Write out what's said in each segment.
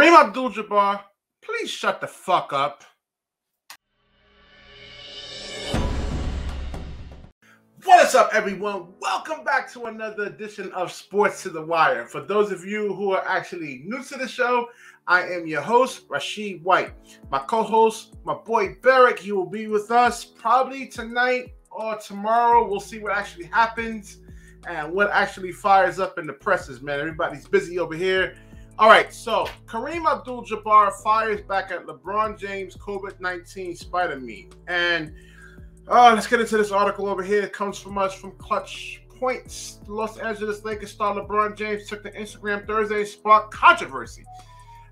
Kareem Abdul-Jabbar, please shut the fuck up. What is up, everyone? Welcome back to another edition of Sports to the Wire. For those of you who are actually new to the show, I am your host, Rasheed White. My co-host, my boy Barrick, he will be with us probably tonight or tomorrow. We'll see what actually happens and what actually fires up in the presses, man. Everybody's busy over here. All right, so Kareem Abdul-Jabbar fires back at LeBron James COVID-19 spiderman. And let's get into this article over here. It comes from us from Clutch Points. Los Angeles Lakers star LeBron James took to Instagram Thursday and sparked controversy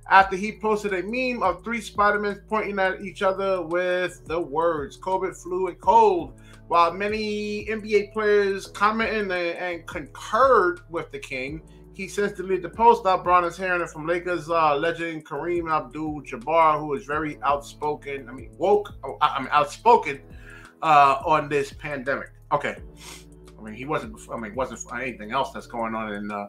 after he posted a meme of three Spider-Men pointing at each other with the words COVID, flu, and cold. While many NBA players commented and concurred with the king, he since deleted the post. LeBron is hearing it from Lakers legend Kareem Abdul-Jabbar, who is very outspoken. Outspoken on this pandemic. Okay, he wasn't for anything else that's going on in like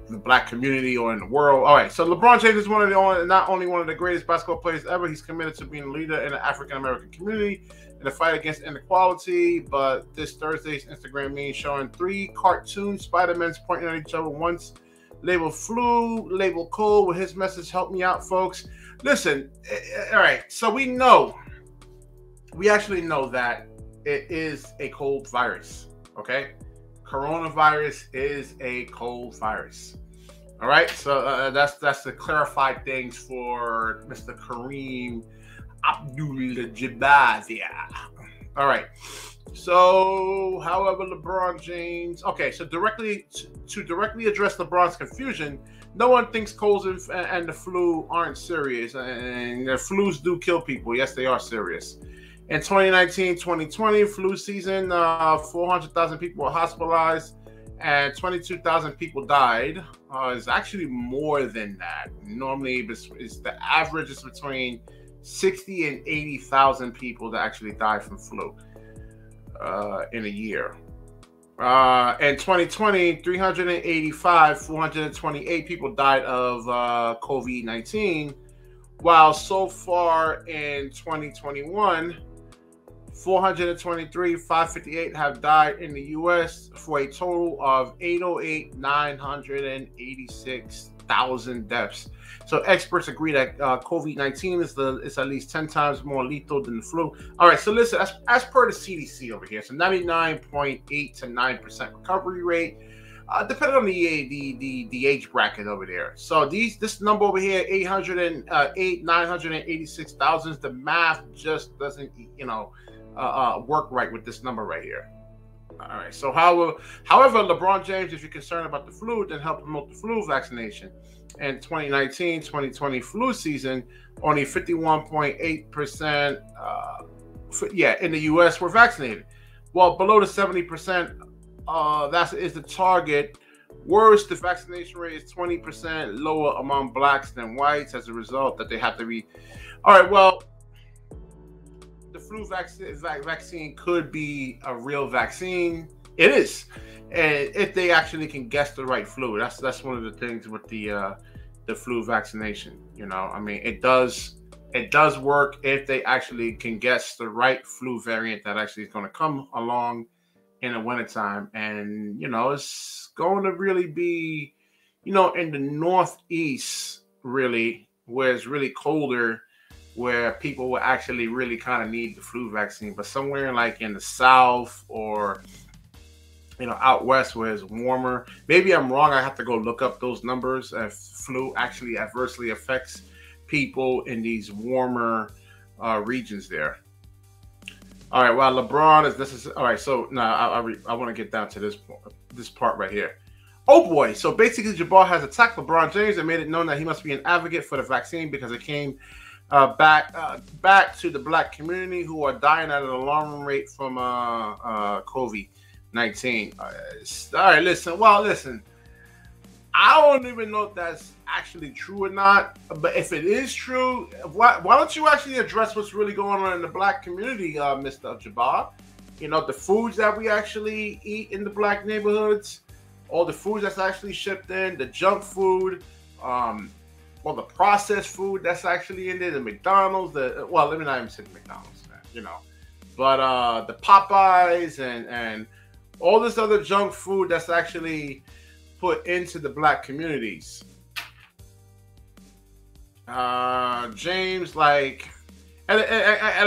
the black community or in the world. All right, so LeBron James is not only one of the greatest basketball players ever. He's committed to being a leader in the African American community in the fight against inequality. But this Thursday's Instagram meme showing three cartoon Spider-Mans pointing at each other, once labeled flu, labeled cold, with his message, "Help me out, folks." Listen, all right, so we actually know that it is a cold virus, okay? Coronavirus is a cold virus. All right, so that's the clarified things for Mr. Kareem Abdul-Jabbar. Yeah. All right. So, however, LeBron James. Okay, so directly address LeBron's confusion, no one thinks colds and the flu aren't serious, and the flus do kill people. Yes, they are serious. In 2019-2020 flu season, 400,000 people were hospitalized and 22,000 people died. It's actually more than that. Normally, it's the average is between 60 and 80,000 people that actually die from flu in a year. In 2020, 428 people died of COVID-19, while so far in 2021, 558 have died in the U.S. for a total of 986,000 deaths. So experts agree that COVID-19 is at least 10 times more lethal than the flu. All right, so listen, as per the CDC over here, so 99.8 to 9% recovery rate, depending on the age bracket over there. So this number over here, 986,000, the math just doesn't work right with this number right here. All right. So however, LeBron James, if you're concerned about the flu, then help promote the flu vaccination. In 2019-2020 flu season, only 51.8% in the U.S. were vaccinated. Well, below the 70%, that is the target. Worse, the vaccination rate is 20% lower among blacks than whites. As a result, that they have to be. All right. Well, the flu vaccine could be a real vaccine. It is, and if they actually can guess the right flu, that's one of the things with the flu vaccination. It does work if they actually can guess the right flu variant that actually is going to come along in the wintertime. And it's going to really be in the Northeast, really, where it's really colder, where people will actually really kind of need the flu vaccine. But somewhere like in the South or out west where it's warmer, maybe I'm wrong, I have to go look up those numbers if flu actually adversely affects people in these warmer regions there. All right, well, LeBron all right. So now I want to get down to this part right here. Oh boy! So basically, Jabbar has attacked LeBron James and made it known that he must be an advocate for the vaccine because it came back to the black community who are dying at an alarming rate from COVID-19. All right, listen. I don't even know if that's actually true or not. But if it is true, why don't you actually address what's really going on in the black community, Mr. Jabbar? The foods that we actually eat in the black neighborhoods, all the foods that's actually shipped in, the junk food, all the processed food that's actually in there, the McDonald's, well, let me not even say the McDonald's, man, you know, but the Popeyes and all this other junk food that's actually put into the black communities. James, like, and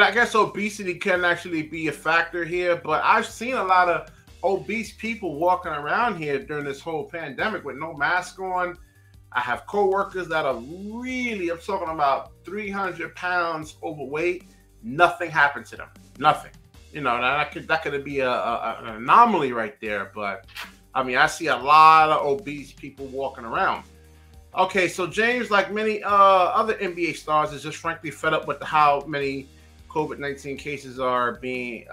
I guess obesity can actually be a factor here, but I've seen a lot of obese people walking around here during this whole pandemic with no mask on. I have coworkers that are really, I'm talking about 300 pounds overweight. Nothing happened to them. Nothing. You know, that could be an anomaly right there. But I mean, I see a lot of obese people walking around. Okay, so James, like many other NBA stars, is just frankly fed up with how many COVID-19 cases are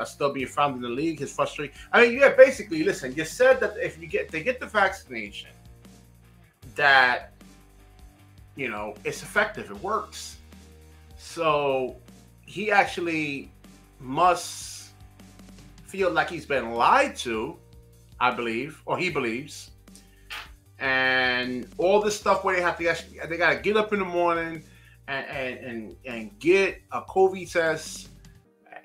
still being found in the league. His frustration. I mean, yeah, basically, listen, you said that if they get the vaccination, that, you know, it's effective, it works. So he actually must feel like he's been lied to, I believe, or he believes. And all this stuff where they got to get up in the morning and get a COVID test.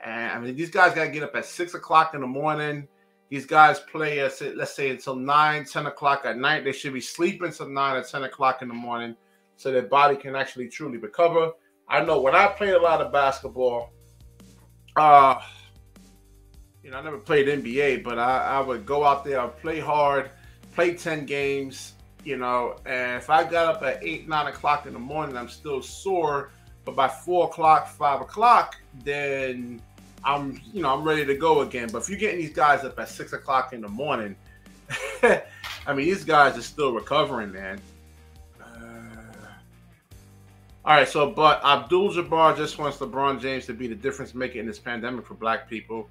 And I mean, these guys got to get up at 6 o'clock in the morning. These guys play, let's say, until 9, 10 o'clock at night. They should be sleeping until 9 or 10 o'clock in the morning so their body can actually truly recover. I know when I played a lot of basketball, you know, I never played NBA, but I would go out there, I'd play hard, play 10 games, you know, and if I got up at 8, 9 o'clock in the morning, I'm still sore, but by 4 o'clock, 5 o'clock, then I'm ready to go again. But if you're getting these guys up at 6 o'clock in the morning, I mean, these guys are still recovering, man. All right, so, but Abdul-Jabbar just wants LeBron James to be the difference maker in this pandemic for black people.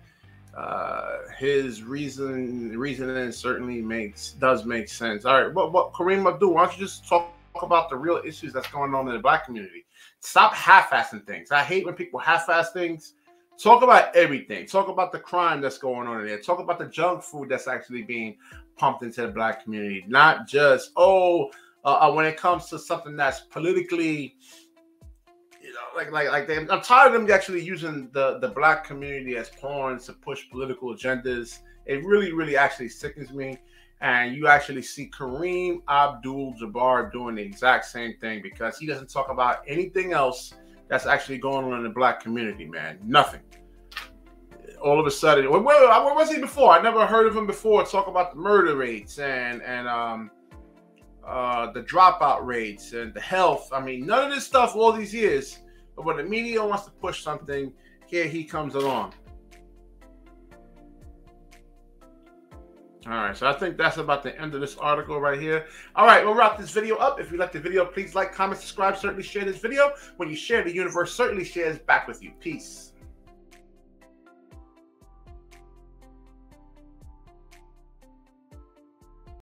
His reasoning certainly does make sense. All right, but Kareem Abdul, why don't you just talk about the real issues that's going on in the black community? Stop half-assing things. I hate when people half-ass things. Talk about everything. Talk about the crime that's going on in there. Talk about the junk food that's actually being pumped into the black community. Not just, when it comes to something that's politically, you know, like I'm tired of them actually using the black community as pawns to push political agendas. It really, really actually sickens me. And you actually see Kareem Abdul-Jabbar doing the exact same thing because he doesn't talk about anything else that's actually going on in the black community, man. Nothing. All of a sudden, where was he before? I never heard of him before talk about the murder rates and the dropout rates and the health. I mean, none of this stuff all these years. But when the media wants to push something, here he comes along. All right, so I think that's about the end of this article right here. All right, we'll wrap this video up. If you like the video, please like, comment, subscribe, certainly share this video. When you share, the universe certainly shares back with you. Peace.